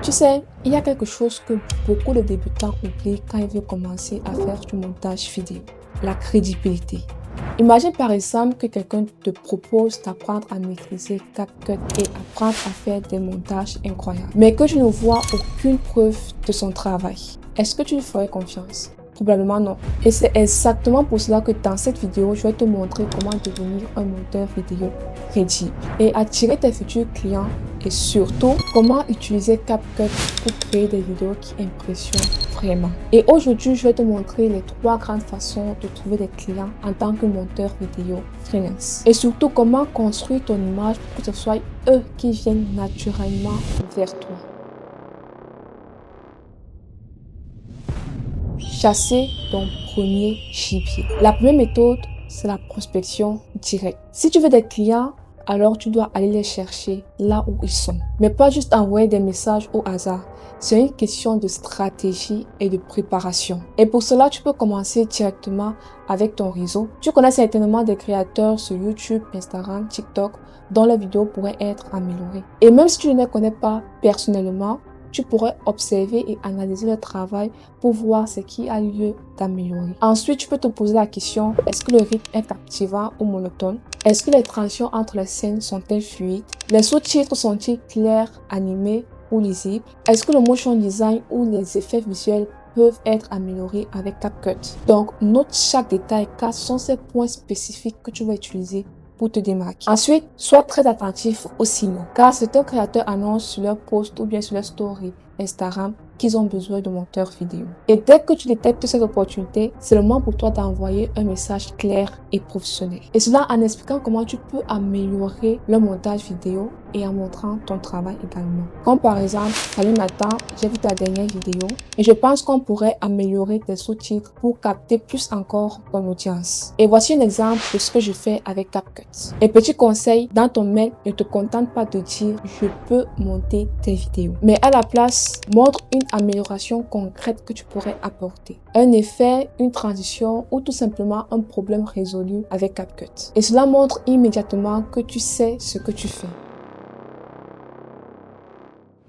Tu sais, il y a quelque chose que beaucoup de débutants oublient quand ils veulent commencer à faire du montage vidéo, la crédibilité. Imagine par exemple que quelqu'un te propose d'apprendre à maîtriser CapCut et apprendre à faire des montages incroyables, mais que tu ne vois aucune preuve de son travail. Est-ce que tu lui ferais confiance? Probablement non. Et c'est exactement pour cela que dans cette vidéo, je vais te montrer comment devenir un monteur vidéo crédible et attirer tes futurs clients et surtout comment utiliser CapCut pour créer des vidéos qui impressionnent vraiment. Et aujourd'hui, je vais te montrer les 3 grandes façons de trouver des clients en tant que monteur vidéo freelance. Et surtout comment construire ton image pour que ce soit eux qui viennent naturellement vers toi. Chasser ton premier gibier. La première méthode, c'est la prospection directe. Si tu veux des clients, alors tu dois aller les chercher là où ils sont. Mais pas juste envoyer des messages au hasard. C'est une question de stratégie et de préparation. Et pour cela, tu peux commencer directement avec ton réseau. Tu connais certainement des créateurs sur YouTube, Instagram, TikTok, dont les vidéos pourraient être améliorées. Et même si tu ne les connais pas personnellement, tu pourrais observer et analyser le travail pour voir ce qui a lieu d'améliorer. Ensuite, tu peux te poser la question, est-ce que le rythme est captivant ou monotone? Est-ce que les transitions entre les scènes sont-elles fluides? Les sous-titres sont-ils clairs, animés ou lisibles? Est-ce que le motion design ou les effets visuels peuvent être améliorés avec CapCut? Donc, note chaque détail car ce sont ces points spécifiques que tu vas utiliser pour te démarquer. Ensuite, sois très attentif aux signaux, car certains créateurs annoncent sur leur post ou bien sur leur story Instagram qu'ils ont besoin de monteurs vidéo. Et dès que tu détectes cette opportunité, c'est le moment pour toi d'envoyer un message clair et professionnel. Et cela en expliquant comment tu peux améliorer le montage vidéo et en montrant ton travail également. Comme par exemple, salut Nathan, j'ai vu ta dernière vidéo et je pense qu'on pourrait améliorer tes sous-titres pour capter plus encore ton audience. Et voici un exemple de ce que je fais avec CapCut. Et petit conseil, dans ton mail, ne te contente pas de dire je peux monter tes vidéos, mais à la place, montre une amélioration concrète que tu pourrais apporter. Un effet, une transition ou tout simplement un problème résolu avec CapCut. Et cela montre immédiatement que tu sais ce que tu fais.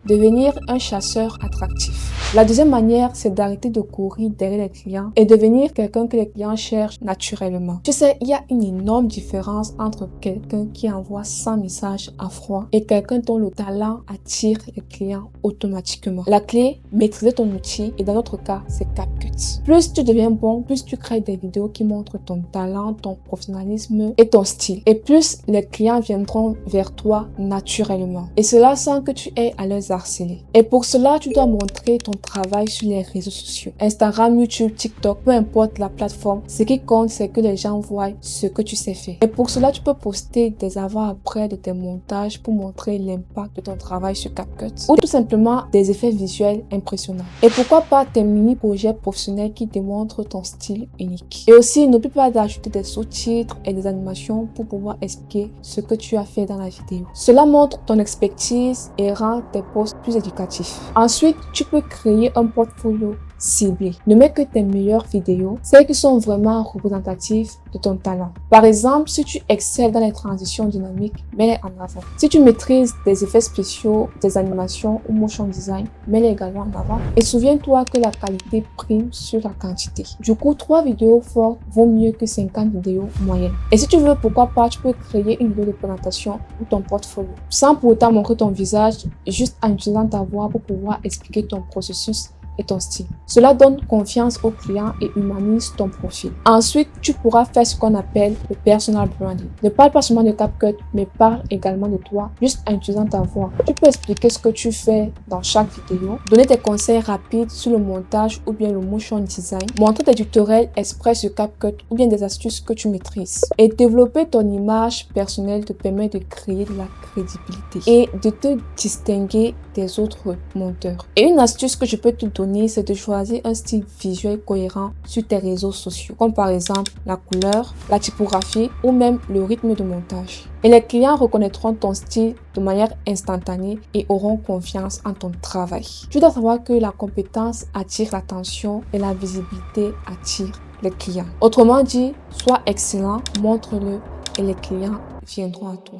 Devenir un chasseur attractif. La deuxième manière, c'est d'arrêter de courir derrière les clients et devenir quelqu'un que les clients cherchent naturellement. Tu sais, il y a une énorme différence entre quelqu'un qui envoie 100 messages à froid et quelqu'un dont le talent attire les clients automatiquement. La clé, maîtriser ton outil et dans notre cas, c'est CapCut. Plus tu deviens bon, plus tu crées des vidéos qui montrent ton talent, ton professionnalisme et ton style. Et plus les clients viendront vers toi naturellement. Et cela sans que tu aies à les harceler. Et pour cela, tu dois montrer ton travail sur les réseaux sociaux. Instagram, YouTube, TikTok, peu importe la plateforme, ce qui compte, c'est que les gens voient ce que tu sais faire. Et pour cela, tu peux poster des avant-après de tes montages pour montrer l'impact de ton travail sur CapCut ou tout simplement des effets visuels impressionnants. Et pourquoi pas tes mini-projets professionnels qui démontrent ton style unique. Et aussi, n'oublie pas d'ajouter des sous-titres et des animations pour pouvoir expliquer ce que tu as fait dans la vidéo. Cela montre ton expertise et rend tes posts plus éducatif. Ensuite, tu peux créer un portfolio ciblé. Ne mets que tes meilleures vidéos, celles qui sont vraiment représentatives de ton talent. Par exemple, si tu excelles dans les transitions dynamiques, mets-les en avant. Si tu maîtrises des effets spéciaux, des animations ou motion design, mets-les également en avant. Et souviens-toi que la qualité prime sur la quantité. Du coup, 3 vidéos fortes vaut mieux que 50 vidéos moyennes. Et si tu veux, pourquoi pas, tu peux créer une vidéo de présentation pour ton portfolio. Sans pour autant montrer ton visage, juste en utilisant ta voix pour pouvoir expliquer ton processus et ton style. Cela donne confiance aux clients et humanise ton profil. Ensuite, tu pourras faire ce qu'on appelle le personal branding. Ne parle pas seulement de CapCut, mais parle également de toi, juste en utilisant ta voix. Tu peux expliquer ce que tu fais dans chaque vidéo, donner des conseils rapides sur le montage ou bien le motion design, montrer des tutoriels express sur CapCut ou bien des astuces que tu maîtrises. Et développer ton image personnelle te permet de créer de la crédibilité et de te distinguer des autres monteurs. Et une astuce que je peux te donner, c'est de choisir un style visuel cohérent sur tes réseaux sociaux, comme par exemple la couleur, la typographie ou même le rythme de montage. Et les clients reconnaîtront ton style de manière instantanée et auront confiance en ton travail. Tu dois savoir que la compétence attire l'attention et la visibilité attire les clients. Autrement dit, sois excellent, montre-le et les clients viendront à toi.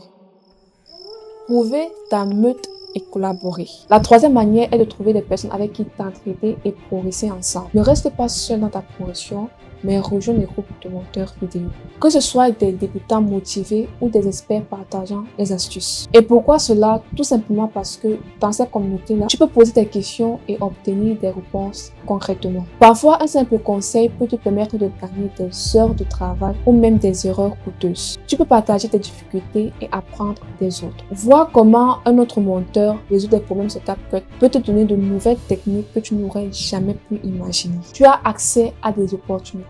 Trouver ta meute et collaborer. La troisième manière est de trouver des personnes avec qui t'entraider et progresser ensemble. Ne reste pas seul dans ta progression, mais rejoins les groupes de monteurs vidéo. Que ce soit des débutants motivés ou des experts partageant les astuces. Et pourquoi cela? Tout simplement parce que dans cette communauté-là, tu peux poser tes questions et obtenir des réponses concrètement. Parfois, un simple conseil peut te permettre de gagner des heures de travail ou même des erreurs coûteuses. Tu peux partager tes difficultés et apprendre des autres. Vois comment un autre monteur résout des problèmes sur CapCut peut te donner de nouvelles techniques que tu n'aurais jamais pu imaginer. Tu as accès à des opportunités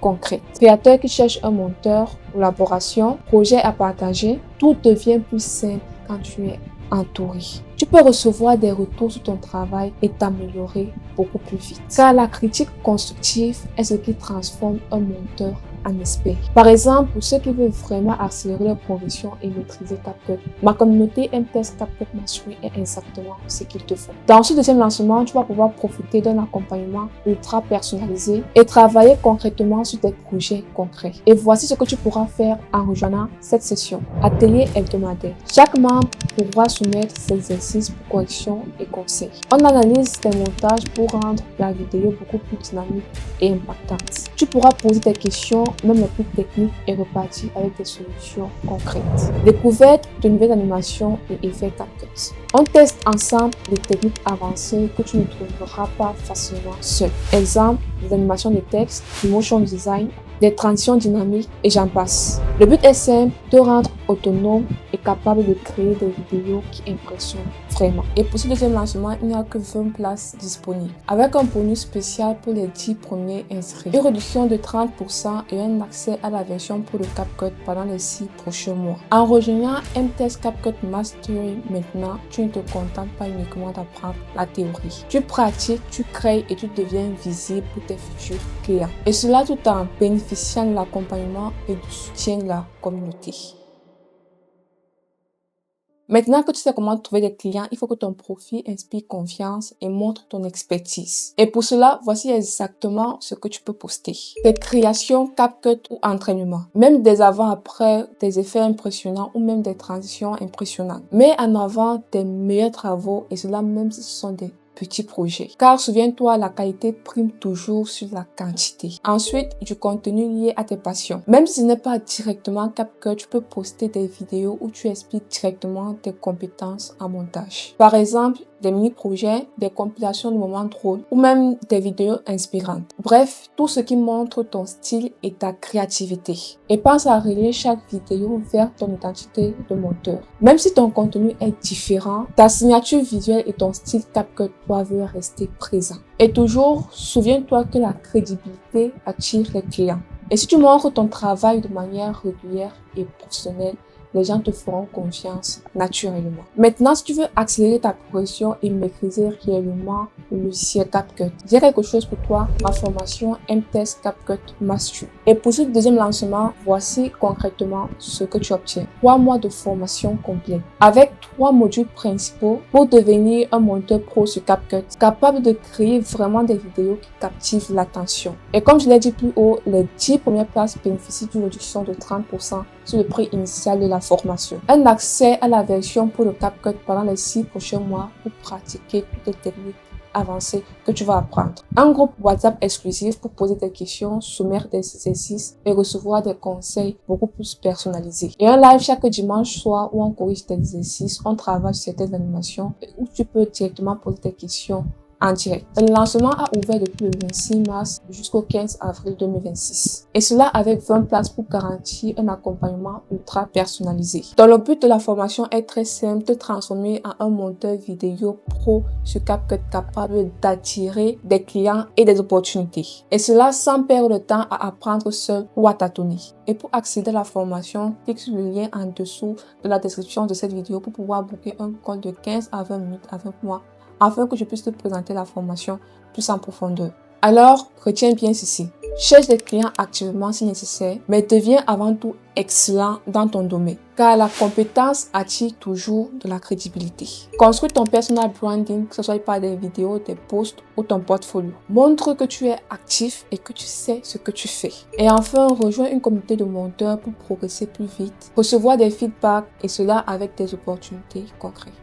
concrètes. Créateur qui cherche un monteur, collaboration, projet à partager, tout devient plus simple quand tu es entouré. Tu peux recevoir des retours sur ton travail et t'améliorer beaucoup plus vite. Car la critique constructive est ce qui transforme un monteur en expert. Par exemple, pour ceux qui veulent vraiment accélérer leur progression et maîtriser CapCut, ma communauté MTest CapCut Mastery est exactement ce qu'il te faut. Dans ce deuxième lancement, tu vas pouvoir profiter d'un accompagnement ultra personnalisé et travailler concrètement sur tes projets concrets. Et voici ce que tu pourras faire en rejoignant cette session. Atelier hebdomadaire. Chaque membre pourra soumettre ses exercices pour correction et conseils. On analyse tes montages pour rendre la vidéo beaucoup plus dynamique et impactante. Tu pourras poser tes questions, même les plus techniques, et repartir avec des solutions concrètes. Découverte de nouvelles animations et effets CapCut. On teste ensemble des techniques avancées que tu ne trouveras pas facilement seul. Exemple, des animations de texte, du motion design, des transitions dynamiques et j'en passe. Le but est simple, te rendre autonome et capable de créer des vidéos qui impressionnent vraiment. Et pour ce deuxième lancement, il n'y a que 20 places disponibles. Avec un bonus spécial pour les 10 premiers inscrits. Une réduction de 30% et un accès à la version pour le CapCut pendant les 6 prochains mois. En rejoignant MTest CapCut Mastery maintenant, tu ne te contentes pas uniquement d'apprendre la théorie. Tu pratiques, tu crées et tu deviens visible pour tes futurs clients. Et cela tout en bénéficiant de l'accompagnement et du soutien de la communauté. Maintenant que tu sais comment trouver des clients, il faut que ton profil inspire confiance et montre ton expertise. Et pour cela, voici exactement ce que tu peux poster. Tes créations, CapCut ou entraînement. Même des avant-après, des effets impressionnants ou même des transitions impressionnantes. Mets en avant tes meilleurs travaux et cela même si ce sont des petits projets. Car souviens-toi, la qualité prime toujours sur la quantité. Ensuite, du contenu lié à tes passions. Même si ce n'est pas directement CapCut, tu peux poster des vidéos où tu expliques directement tes compétences en montage. Par exemple, des mini-projets, des compilations de moments drôles ou même des vidéos inspirantes. Bref, tout ce qui montre ton style et ta créativité. Et pense à relier chaque vidéo vers ton identité de monteur. Même si ton contenu est différent, ta signature visuelle et ton style CapCut doivent rester présents. Et toujours, souviens-toi que la crédibilité attire les clients. Et si tu montres ton travail de manière régulière et professionnelle, les gens te feront confiance naturellement. Maintenant, si tu veux accélérer ta progression et maîtriser réellement le logiciel CapCut, j'ai quelque chose pour toi, ma formation MTest CapCut Mastery. Et pour ce deuxième lancement, voici concrètement ce que tu obtiens. 3 mois de formation complète avec 3 modules principaux pour devenir un monteur pro sur CapCut, capable de créer vraiment des vidéos qui captivent l'attention. Et comme je l'ai dit plus haut, les 10 premières places bénéficient d'une réduction de 30% sur le prix initial de la formation. Un accès à la version pour le CapCut pendant les 6 prochains mois pour pratiquer toutes les techniques avancées que tu vas apprendre. Un groupe WhatsApp exclusif pour poser des questions, soumettre des exercices et recevoir des conseils beaucoup plus personnalisés. Et un live chaque dimanche soir où on corrige tes exercices, on travaille sur certaines animations et où tu peux directement poser tes questions en direct. Le lancement a ouvert depuis le 26 mars jusqu'au 15 avril 2026. Et cela avec 20 places pour garantir un accompagnement ultra personnalisé. Donc le but de la formation est très simple, de transformer en un monteur vidéo pro sur CapCut capable d'attirer des clients et des opportunités. Et cela sans perdre le temps à apprendre seul ou à tâtonner. Et pour accéder à la formation, clique sur le lien en dessous de la description de cette vidéo pour pouvoir booker un call de 15 à 20 minutes avec moi afin que je puisse te présenter la formation plus en profondeur. Alors, retiens bien ceci. Cherche des clients activement si nécessaire, mais deviens avant tout excellent dans ton domaine, car la compétence attire toujours de la crédibilité. Construis ton personal branding, que ce soit par des vidéos, des posts ou ton portfolio. Montre que tu es actif et que tu sais ce que tu fais. Et enfin, rejoins une communauté de monteurs pour progresser plus vite, recevoir des feedbacks et cela avec des opportunités concrètes.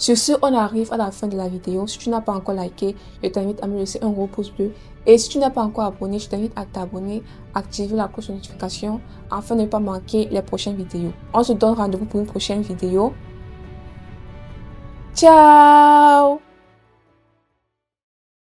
Sur ce, on arrive à la fin de la vidéo. Si tu n'as pas encore liké, je t'invite à me laisser un gros pouce bleu. Et si tu n'es pas encore abonné, je t'invite à t'abonner, activer la cloche de notification afin de ne pas manquer les prochaines vidéos. On se donne rendez-vous pour une prochaine vidéo. Ciao!